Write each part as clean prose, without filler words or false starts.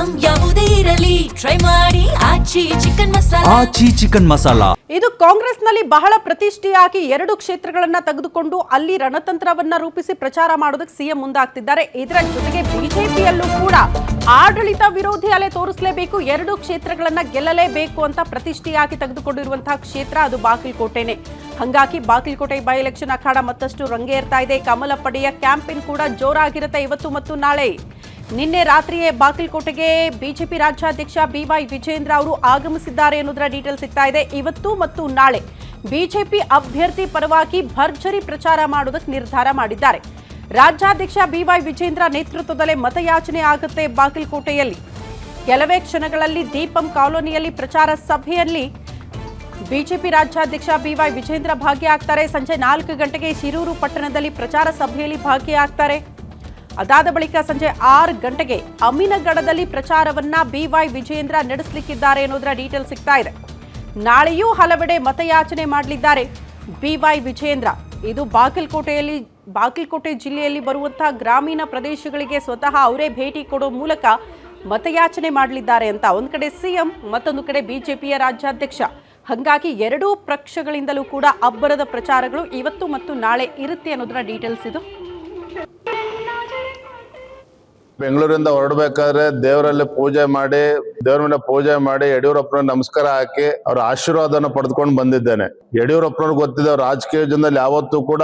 Item ಯಾವುದೇ ಇರಲಿ try ಮಾಡಿ ಆಚಿ ಚಿಕನ್ ಮಸಾಲಾ. ಆಚಿ ಚಿಕನ್ ಮಸಾಲಾ ಇದು ಕಾಂಗ್ರೆಸ್ನಲ್ಲಿ ಬಹಳ ಪ್ರತಿಷ್ಠೆಯಾಗಿ 2 ಕ್ಷೇತ್ರಗಳನ್ನ ತೆಗೆದುಕೊಂಡು ಅಲ್ಲಿ ರಣತಂತ್ರವನ್ನ ರೂಪಿಸಿ ಪ್ರಚಾರ ಮಾಡೋದಕ್ಕೆ ಸಿಎಂ ಮುಂದಾಗ್ತಿದ್ದಾರೆ. ಇದರ ಜೊತೆಗೆ ಬಿಜೆಪಿಯಲ್ಲೂ ಕೂಡ ಆಡಳಿತ ವಿರೋಧಿ ಅಲೆ ತೋರಿಸಲೇಬೇಕು, 2 ಕ್ಷೇತ್ರಗಳನ್ನ ಗೆಲ್ಲಲೇಬೇಕು ಅಂತ ಪ್ರತಿಷ್ಠೆಯಾಗಿ ತೆಗೆದುಕೊಂಡಿರುವಂತಹ ಕ್ಷೇತ್ರ ಅದು ಬಾಗಲಕೋಟೆನೆ. ಹಾಗಾಗಿ ಬಾಗಲಕೋಟೆ ಬೈ ಎಲೆಕ್ಷನ್ ಅಖಾಡ ಮತ್ತಷ್ಟು ರಂಗೇರ್ತಾ ಇದೆ. ಕಮಲ ಪಡೆಯ ಕ್ಯಾಂಪೇನ್ ಕೂಡ ಜೋರಾಗಿರುತ್ತೆ ಇವತ್ತು ಮತ್ತು ನಾಳೆ. ನಿನ್ನೆ ರಾತ್ರಿಯೇ ಬಾಗಲಕೋಟೆಗೆ ಬಿಜೆಪಿ ರಾಜ್ಯಾಧ್ಯಕ್ಷ ಬಿವೈ ವಿಜೇಂದ್ರ ಅವರು ಆಗಮಿಸಿದ್ದಾರೆ ಅನ್ನೋದರ ಡೀಟೇಲ್ ಸಿಗ್ತಾ ಇದೆ. ಇವತ್ತು ಮತ್ತು ನಾಳೆ ಬಿಜೆಪಿ ಅಭ್ಯರ್ಥಿ ಪರವಾಗಿ ಭರ್ಜರಿ ಪ್ರಚಾರ ಮಾಡೋದಕ್ಕೆ ನಿರ್ಧಾರ ಮಾಡಿದ್ದಾರೆ. ರಾಜ್ಯಾಧ್ಯಕ್ಷ ಬಿವೈ ವಿಜೇಂದ್ರ ನೇತೃತ್ವದಲ್ಲೇ ಮತಯಾಚನೆ ಆಗುತ್ತೆ ಬಾಗಲಕೋಟೆಯಲ್ಲಿ. ಕೆಲವೇ ಕ್ಷಣಗಳಲ್ಲಿ ದೀಪಂ ಕಾಲೋನಿಯಲ್ಲಿ ಪ್ರಚಾರ ಸಭೆಯಲ್ಲಿ ಬಿಜೆಪಿ ರಾಜ್ಯಾಧ್ಯಕ್ಷ ಬಿವೈ ವಿಜೇಂದ್ರ ಭಾಗಿಯಾಗ್ತಾರೆ. ಸಂಜೆ 4 ಗಂಟೆಗೆ ಶಿರೂರು ಪಟ್ಟಣದಲ್ಲಿ ಪ್ರಚಾರ ಸಭೆಯಲ್ಲಿ ಭಾಗಿಯಾಗ್ತಾರೆ. ಅದಾದ ಬಳಿಕ ಸಂಜೆ 6 ಗಂಟೆಗೆ ಅಮೀನಗಢದಲ್ಲಿ ಪ್ರಚಾರವನ್ನ ಬಿವೈ ವಿಜೇಂದ್ರ ನಡೆಸಲಿಕ್ಕಿದ್ದಾರೆ ಅನ್ನೋದರ ಡೀಟೇಲ್ ಸಿಗ್ತಾ ಇದೆ. ನಾಳೆಯೂ ಹಲವೆಡೆ ಮತಯಾಚನೆ ಮಾಡಲಿದ್ದಾರೆ ಬಿವೈ ವಿಜೇಂದ್ರ. ಇದು ಬಾಗಲಕೋಟೆ ಜಿಲ್ಲೆಯಲ್ಲಿ ಬರುವಂತಹ ಗ್ರಾಮೀಣ ಪ್ರದೇಶಗಳಿಗೆ ಸ್ವತಃ ಅವರೇ ಭೇಟಿ ಕೊಡೋ ಮೂಲಕ ಮತಯಾಚನೆ ಮಾಡಲಿದ್ದಾರೆ ಅಂತ. ಒಂದು ಕಡೆ ಸಿಎಂ, ಮತ್ತೊಂದು ಕಡೆ ಬಿಜೆಪಿಯ ರಾಜ್ಯಾಧ್ಯಕ್ಷ. ಹಾಗಾಗಿ 2 ಪಕ್ಷಗಳಿಂದಲೂ ಕೂಡ ಅಬ್ಬರದ ಪ್ರಚಾರಗಳು ಇವತ್ತು ಮತ್ತು ನಾಳೆ ಇರುತ್ತೆ ಅನ್ನೋದರ ಡೀಟೇಲ್ಸ್ ಇದು. ಬೆಂಗಳೂರಿಂದ ಹೊರಡಬೇಕಾದ್ರೆ ದೇವರಲ್ಲಿ ದೇವರ ಮೇಲೆ ಪೂಜೆ ಮಾಡಿ ಯಡಿಯೂರಪ್ಪನ ನಮಸ್ಕಾರ ಹಾಕಿ ಅವ್ರ ಆಶೀರ್ವಾದನ ಪಡೆದುಕೊಂಡು ಬಂದಿದ್ದೇನೆ. ಯಡಿಯೂರಪ್ಪನವ್ರಿಗೆ ಗೊತ್ತಿದೆ, ಅವ್ರ ರಾಜಕೀಯ ಜೀವನದಲ್ಲಿ ಯಾವತ್ತೂ ಕೂಡ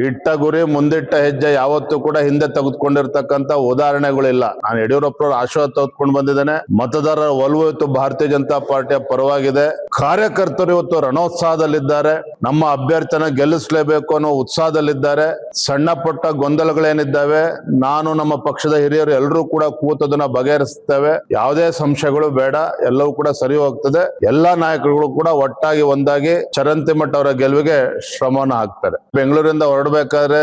ಇಟ್ಟ ಗುರಿ ಮುಂದಿಟ್ಟ ಹೆಜ್ಜೆ ಯಾವತ್ತೂ ಕೂಡ ಹಿಂದೆ ತೆಗೆದುಕೊಂಡಿರ್ತಕ್ಕಂತ ಉದಾಹರಣೆಗಳಿಲ್ಲ. ನಾನು ಯಡಿಯೂರಪ್ಪನವ್ರ ಆಶೀರ್ವಾದ ತೆಗೆದುಕೊಂಡು ಬಂದಿದ್ದೇನೆ. ಮತದಾರರ ಒಲವು ಇವತ್ತು ಭಾರತೀಯ ಜನತಾ ಪಾರ್ಟಿಯ ಪರವಾಗಿದೆ. ಕಾರ್ಯಕರ್ತರು ಇವತ್ತು ರಣೋತ್ಸಾಹದಲ್ಲಿದ್ದಾರೆ. ನಮ್ಮ ಅಭ್ಯರ್ಥಿನ ಗೆಲ್ಲಿಸಲೇಬೇಕು ಅನ್ನೋ ಉತ್ಸಾಹದಲ್ಲಿದ್ದಾರೆ. ಸಣ್ಣ ಪುಟ್ಟ ಗೊಂದಲಗಳೇನಿದ್ದಾವೆ ನಾನು ನಮ್ಮ ಪಕ್ಷದ ಹಿರಿಯರು ಎಲ್ಲರೂ ಕೂಡ ಕೂತದನ್ನ ಬಗೆಹರಿಸ್ತೇವೆ. ಯಾವುದೇ ಸಂಶಯಗಳು ಬೇಡ, ಎಲ್ಲವೂ ಕೂಡ ಸರಿ ಹೋಗ್ತದೆ. ಎಲ್ಲಾ ನಾಯಕರುಗಳು ಕೂಡ ಒಟ್ಟಾಗಿ ಒಂದಾಗಿ ಚರಂತಿಮಠ ಅವರ ಗೆಲುವಿಗೆ ಶ್ರಮವನ್ನು ಹಾಕ್ತಾರೆ. ಬೆಂಗಳೂರಿಂದ ಹೊರಡಬೇಕಾದ್ರೆ